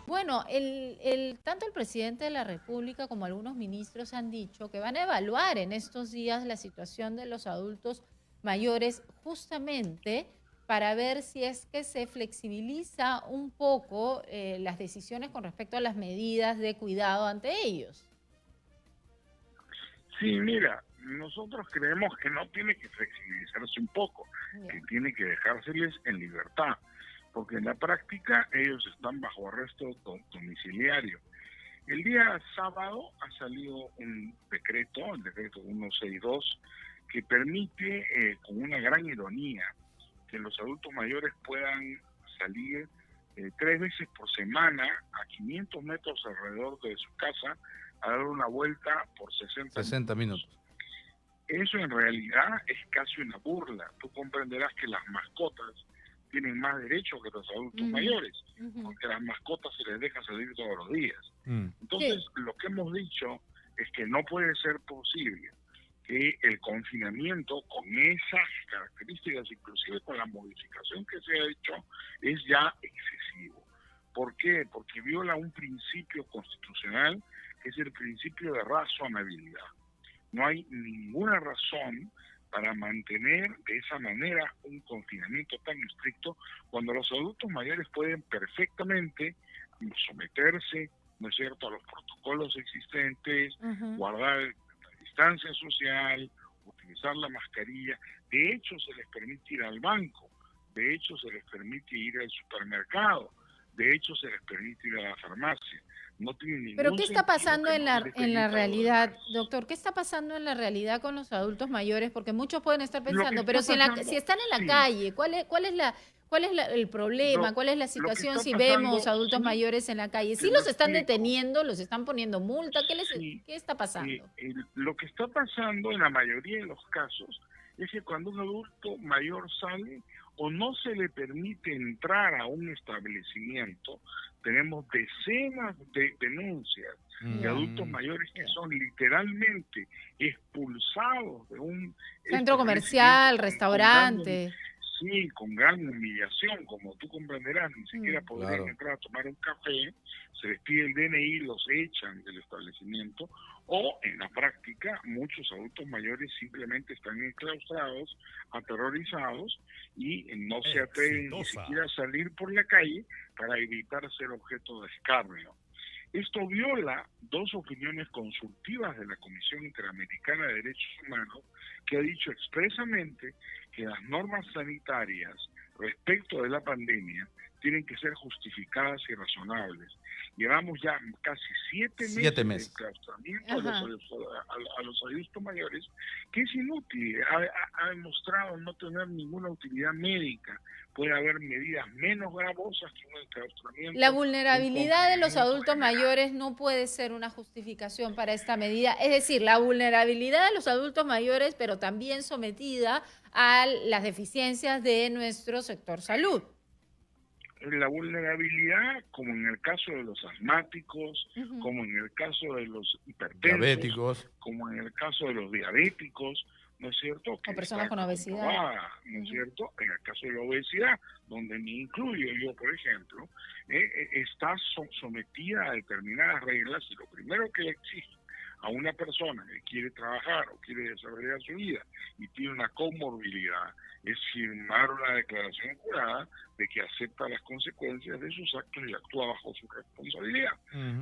Bueno, tanto el presidente de la República como algunos ministros han dicho que van a evaluar en estos días la situación de los adultos mayores justamente para ver si es que se flexibiliza un poco las decisiones con respecto a las medidas de cuidado ante ellos. Sí, mira, nosotros creemos que no tiene que flexibilizarse un poco, que Ya. tiene que dejárseles en libertad, porque en la práctica ellos están bajo arresto domiciliario. El día sábado ha salido un decreto, el decreto 162, que permite, con una gran ironía, que los adultos mayores puedan salir 3 veces por semana a 500 metros alrededor de su casa a dar una vuelta por 60 60 minutos. minutos. Eso en realidad es casi una burla. Tú comprenderás que las mascotas tienen más derechos que los adultos mayores, porque a las mascotas se les deja salir todos los días. Entonces, Sí. lo que hemos dicho es que no puede ser posible que el confinamiento con esas características, inclusive con la modificación que se ha hecho, es ya excesivo. ¿Por qué? Porque viola un principio constitucional, que es el principio de razonabilidad. No hay ninguna razón para mantener de esa manera un confinamiento tan estricto cuando los adultos mayores pueden perfectamente someterse, ¿no es cierto?, a los protocolos existentes, guardar la distancia social, utilizar la mascarilla. De hecho, se les permite ir al banco, de hecho, se les permite ir al supermercado, de hecho, se les permite ir a la farmacia. No tiene Pero ningún ¿qué está sentido pasando que no se les en la permita lo realidad, demás. doctor? ¿Qué está pasando en la realidad con los adultos mayores? Porque muchos pueden estar Lo que pensando, pero está si pasando, están en la sí, calle, ¿cuál es el problema? ¿Cuál es la lo que situación está si vemos pasando, adultos sí, mayores en la calle? ¿Sí te lo los están explico. deteniendo, los están poniendo multa? Sí, ¿Qué está pasando? lo que está pasando en la mayoría de los casos es que cuando un adulto mayor sale o no se le permite entrar a un establecimiento, tenemos decenas de denuncias de Ya, adultos mayores que ya. son literalmente expulsados de un Centro establecimiento comercial, con gran restaurante. sí, con gran humillación, como tú comprenderás, ni siquiera Mm. podrían Claro. entrar a tomar un café, se les pide el DNI, los echan del establecimiento, o en la práctica muchos adultos mayores simplemente están enclaustrados, aterrorizados y no se atreven ni siquiera a salir por la calle para evitar ser objeto de escarnio. Esto viola dos opiniones consultivas de la Comisión Interamericana de Derechos Humanos, que ha dicho expresamente que las normas sanitarias respecto de la pandemia tienen que ser justificadas y razonables. Llevamos ya casi 7 7 meses de meses. enclaustramiento Ajá. a los adultos mayores, que es inútil, ha demostrado no tener ninguna utilidad médica. Puede haber medidas menos gravosas que un La enclaustramiento, un vulnerabilidad de los confinamiento adultos general. mayores no puede ser una justificación para esta medida. Es decir, la vulnerabilidad de los adultos mayores, pero también sometida a las deficiencias de nuestro sector salud. La vulnerabilidad, como en el caso de los asmáticos, Ujú. como en el caso de los hipertensos, Diabéticos. como en el caso de los diabéticos, ¿no es cierto?, O que personas está con obesidad. comprobada, ¿no es cierto?, en el caso de la obesidad, donde me incluyo yo, por ejemplo, está sometida a determinadas reglas y lo primero que le exige a una persona que quiere trabajar o quiere desarrollar su vida y tiene una comorbilidad es firmar una declaración jurada de que acepta las consecuencias de sus actos y actúa bajo su responsabilidad.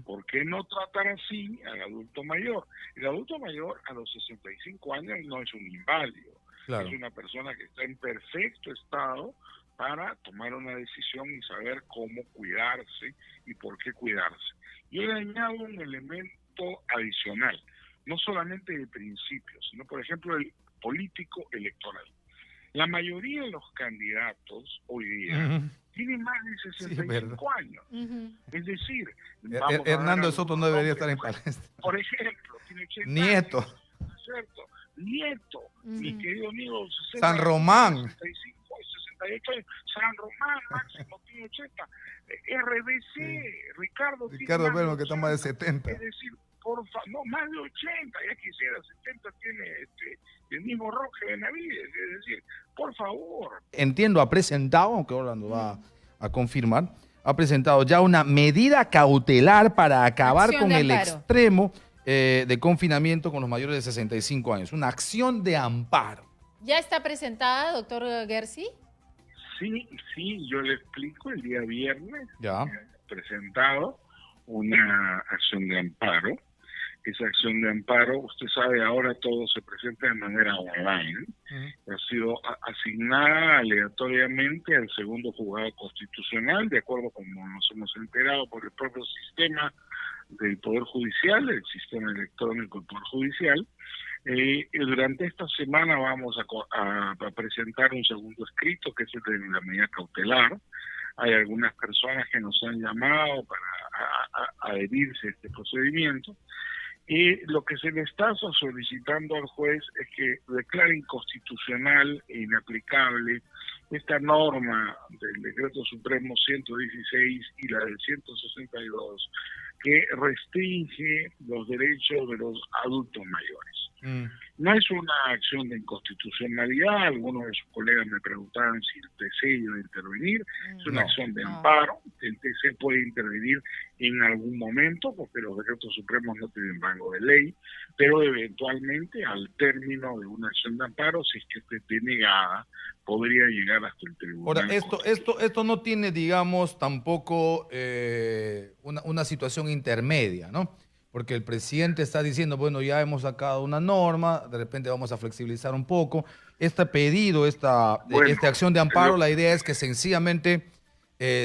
¿Por qué no tratar así al adulto mayor? El adulto mayor a los 65 años no es un inválido, Claro. es una persona que está en perfecto estado para tomar una decisión y saber cómo cuidarse y por qué cuidarse. Yo le añado un elemento adicional, no solamente de principio, sino por ejemplo el político electoral. La mayoría de los candidatos hoy día tienen más de Sí, es verdad. 65 años. Es decir, vamos a dar Hernando de algunos Soto no debería estar en nombres. palestra. Por ejemplo, tiene 80 Nieto. años, ¿no es cierto? Nieto, mi querido amigo, San Román. 65, 68 años. San Román, Máximo, tiene 80. RBC, Sí. Ricardo tiene Ricardo más de Belmo, que está más de 80. 70. Es decir, no, más de 80, ya quisiera, 70 tiene el mismo Roque Benavides, es decir, por favor. Entiendo, ha presentado, aunque ahora lo va a confirmar, ha presentado ya una medida cautelar para acabar Acción con de el amparo. extremo de confinamiento con los mayores de 65 años. Una acción de amparo. ¿Ya está presentada, doctor Gersi? Sí, yo le explico, el día viernes Ya. presentado una acción de amparo. Esa acción de amparo, usted sabe, ahora todo se presenta de manera online. Ha sido asignada aleatoriamente al segundo juzgado constitucional, de acuerdo con como nos hemos enterado por el propio sistema del Poder Judicial, el sistema electrónico del Poder Judicial. Y durante esta semana vamos a presentar un segundo escrito, que es el de la medida cautelar. Hay algunas personas que nos han llamado para adherirse a este procedimiento. Y lo que se le está solicitando al juez es que declare inconstitucional e inaplicable esta norma del Decreto Supremo 116 y la del 162, que restringe los derechos de los adultos mayores. No es una acción de inconstitucionalidad, algunos de sus colegas me preguntaban si el TC iba a intervenir, es una acción de amparo, el TC puede intervenir en algún momento porque los decretos supremos no tienen rango de ley, pero eventualmente al término de una acción de amparo, si es que esté denegada, podría llegar hasta el tribunal. Ahora, esto no tiene, digamos, tampoco una situación intermedia, ¿no? Porque el presidente está diciendo, bueno, ya hemos sacado una norma, de repente vamos a flexibilizar un poco. Este pedido, esta acción de amparo, la idea es que sencillamente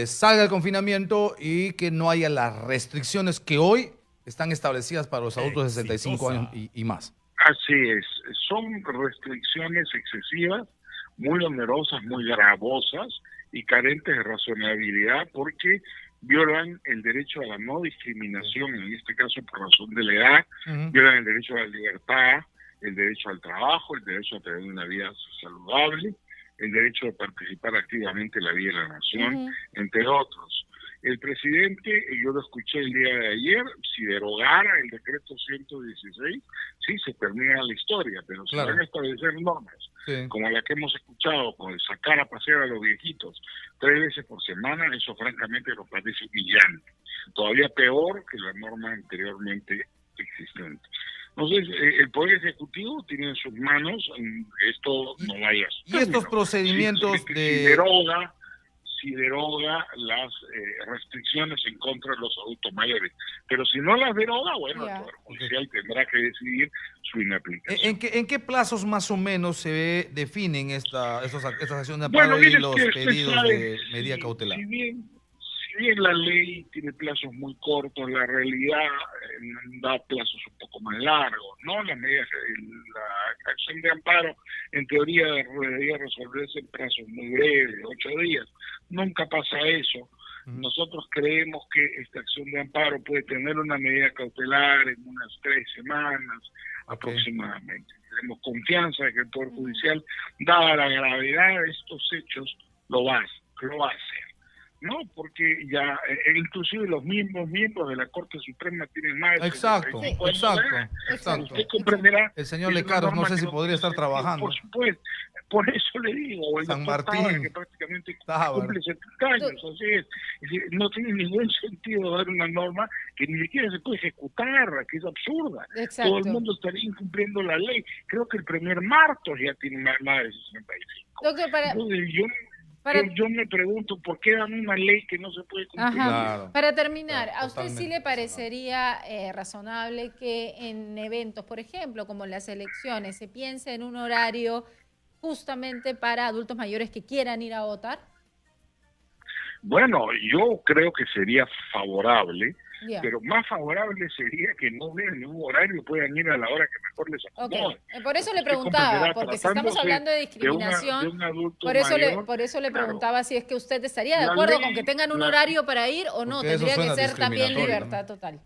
salga el confinamiento y que no haya las restricciones que hoy están establecidas para los adultos de 65 años y más. Así es, son restricciones excesivas, muy onerosas, muy gravosas y carentes de razonabilidad porque violan el derecho a la no discriminación, en este caso por razón de la edad, violan el derecho a la libertad, el derecho al trabajo, el derecho a tener una vida saludable, el derecho de participar activamente en la vida de la nación, entre otros. El presidente, yo lo escuché el día de ayer, si derogara el decreto 116, sí, se termina la historia, pero se van a establecer normas, como la que hemos escuchado, con el sacar a pasear a los viejitos 3 veces por semana, eso francamente nos parece humillante. Todavía peor que la norma anteriormente existente. Entonces, el Poder Ejecutivo tiene en sus manos esto no vaya a ser. Y estos procedimientos si deroga las restricciones en contra de los adultos mayores. Pero si no las deroga, bueno, el Poder Judicial tendrá que decidir su inaplicación. ¿En qué plazos más o menos se definen estas acciones de amparo y los pedidos de medida cautelar? Si bien la ley tiene plazos muy cortos, la realidad da plazos un poco más largos, ¿no? La acción de amparo, en teoría, debería resolverse en plazos muy breves, 8 días. Nunca pasa eso. Nosotros creemos que esta acción de amparo puede tener una medida cautelar en unas 3 semanas aproximadamente. Tenemos confianza de que el Poder Judicial, dada la gravedad de estos hechos, lo va a hacer. No, porque ya, inclusive los mismos miembros de la Corte Suprema tienen más de Exacto. Usted comprenderá. El señor Lecaros no sé si podría estar trabajando. Por supuesto, por eso le digo, el San doctor Martín Tábara, que prácticamente cumple 70 años, así es. Es decir, no tiene ningún sentido dar una norma que ni siquiera se puede ejecutar, que es absurda. Exacto. Todo el mundo estaría incumpliendo la ley. Creo que el primer Martos ya tiene más de 65. Doctor, Entonces, yo me pregunto por qué dan una ley que no se puede cumplir. Claro. Para terminar, ¿a usted Totalmente sí le parecería razonable que en eventos, por ejemplo, como las elecciones, se piense en un horario justamente para adultos mayores que quieran ir a votar? Bueno, yo creo que sería favorable, pero más favorable sería que no vean ningún horario y puedan ir a la hora que mejor les acomode. Por eso le preguntaba, porque si estamos hablando de discriminación, por eso le preguntaba si es que usted estaría de acuerdo con que tengan un horario para ir o no, tendría que ser también libertad total.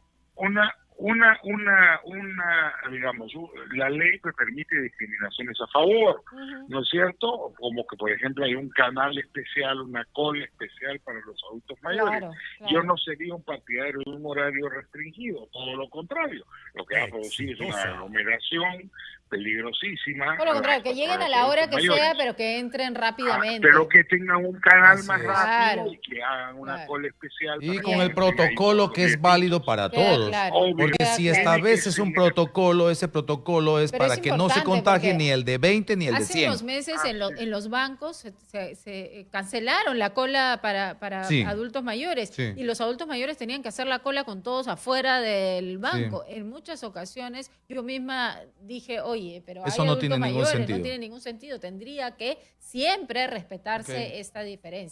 digamos, la ley pues, permite discriminaciones a favor, ¿no es cierto? Como que, por ejemplo, hay un canal especial, una cola especial para los adultos mayores. Claro. Yo no sería un partidario de un horario restringido, todo lo contrario. Lo que va a producir es una aglomeración peligrosísima. Por lo contrario, que lleguen a la hora que mayores. sea, pero que entren rápidamente. Pero que tengan un canal Así más es. rápido Claro. y que hagan una Claro. cola especial. Y para con que el estén ahí protocolo todos que es los válido días. para Queda todos. claro. Obvio. Porque Queda si claro. estableces un protocolo, ese protocolo es Pero para es que no se importante contagie porque ni el de 20 ni el de Hace 100. unos meses en los bancos se cancelaron la cola para Sí. adultos mayores Sí. y los adultos mayores tenían que hacer la cola con todos afuera del banco. En muchas ocasiones yo misma dije, oye, pero Eso hay no adultos tiene ningún mayores, sentido. no tiene ningún sentido. Tendría que siempre respetarse Ok. esta diferencia.